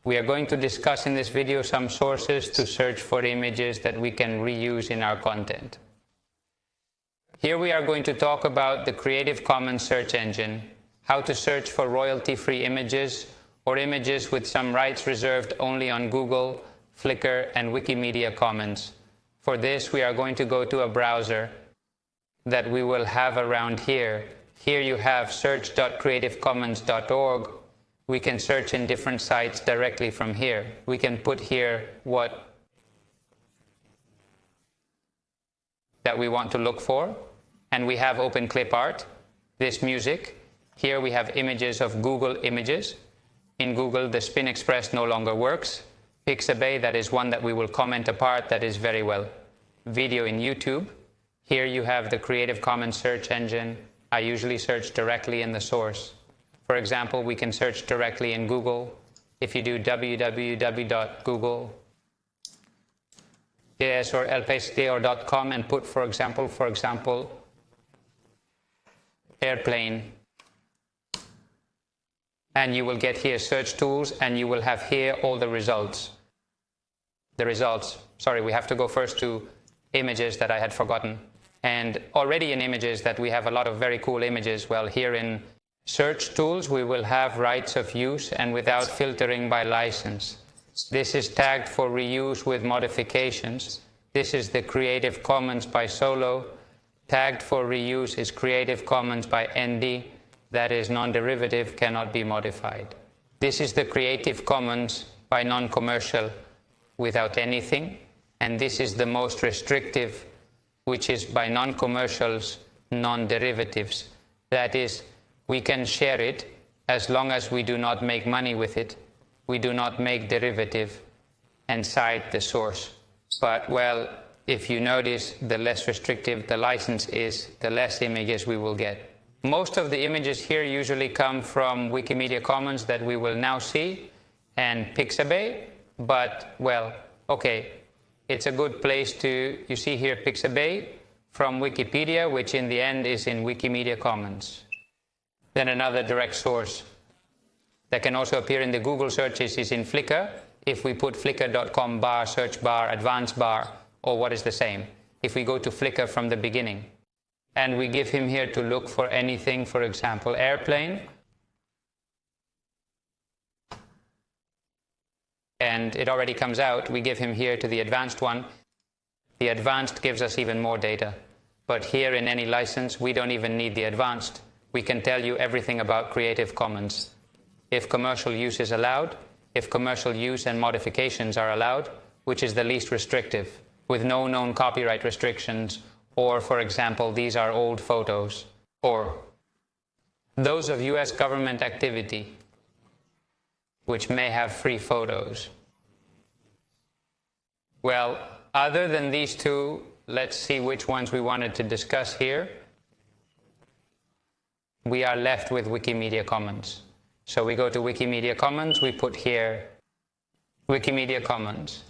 We are going to discuss in this video some sources to search for images that we can reuse in our content. Here we are going to talk about the Creative Commons search engine, how to search for royalty-free images or images with some rights reserved only on Google, Flickr, and Wikimedia Commons. For this, we are going to go to a browser that we will have around here. Here you have search.creativecommons.org. We can search in different sites directly from here. We can put here what that we want to look for, and we have open clip art, this music. Here we have images of Google Images. In Google, the Spin Express no longer works. Pixabay, that is one that we will comment apart, that is very well. Video in YouTube. Here you have the Creative Commons search engine. I usually search directly in the source. For example, we can search directly in Google. If you do www.google or elpasteur.com and put, for example, airplane, and you will get here search tools, and you will have here all the results. Sorry, we have to go first to images that I had forgotten. And already in images that we have a lot of very cool images. Well, here in search tools we will have rights of use and without filtering by license. This is tagged for reuse with modifications. This is the Creative Commons by Solo. Tagged for reuse is Creative Commons by ND. That is non-derivative, cannot be modified. This is the Creative Commons by non-commercial without anything. And this is the most restrictive, which is by non-commercials, non-derivatives. That is, we can share it as long as we do not make money with it. We do not make derivative and cite the source. But, well, if you notice, the less restrictive the license is, the less images we will get. Most of the images here usually come from Wikimedia Commons that we will now see, and Pixabay, but, well, okay. It's a good place to, you see here Pixabay from Wikipedia, which in the end is in Wikimedia Commons. Then another direct source that can also appear in the Google searches is in Flickr. If we put flickr.com bar, search bar, advanced bar, or what is the same. If we go to Flickr from the beginning, and we give him here to look for anything, for example, airplane, and it already comes out, we give him here to the advanced one. The advanced gives us even more data. But here in any license, we don't even need the advanced. We can tell you everything about Creative Commons. If commercial use is allowed, if commercial use and modifications are allowed, which is the least restrictive, with no known copyright restrictions, or, for example, these are old photos, or those of US government activity, which may have free photos. Well, other than these two, let's see which ones we wanted to discuss here. We are left with Wikimedia Commons. So we go to Wikimedia Commons, we put here Wikimedia Commons.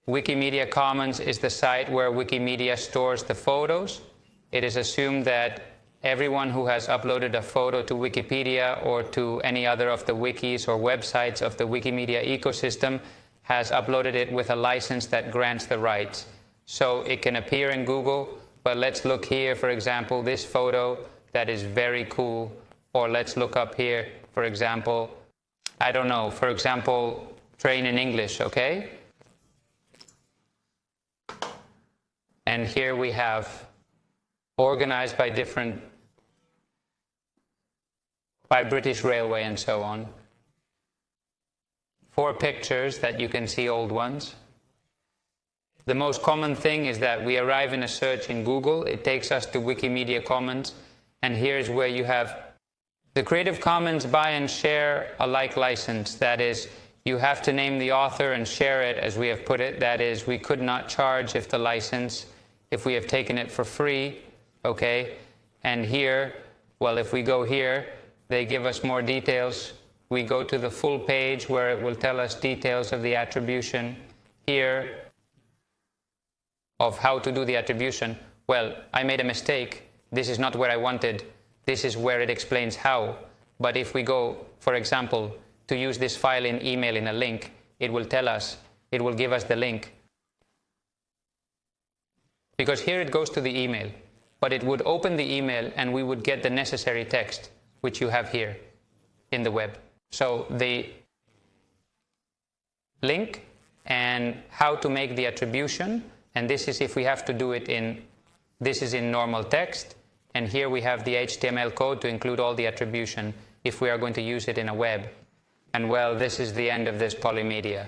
Wikimedia Commons is the site where Wikimedia stores the photos. It is assumed that everyone who has uploaded a photo to Wikipedia or to any other of the wikis or websites of the Wikimedia ecosystem has uploaded it with a license that grants the rights. So it can appear in Google, but let's look here, for example, this photo that is very cool. Or let's look up here, for example, I don't know, for example, train in English, okay? And here we have organized by British Railway and so on. 4 pictures that you can see, old ones. The most common thing is that we arrive in a search in Google, it takes us to Wikimedia Commons, and here's where you have the Creative Commons buy and share alike license. That is, you have to name the author and share it as we have put it. That is, we could not charge if we have taken it for free, okay? And here, well, if we go here, they give us more details. We go to the full page where it will tell us details of the attribution. Here, of how to do the attribution. Well, I made a mistake. This is not where I wanted. This is where it explains how. But if we go, for example, to use this file in email in a link, it will tell us, it will give us the link. Because here it goes to the email, but it would open the email and we would get the necessary text, which you have here in the web. So the link and how to make the attribution, and this is if we have to do it in, this is in normal text, and here we have the HTML code to include all the attribution if we are going to use it in a web. And well, this is the end of this polymedia.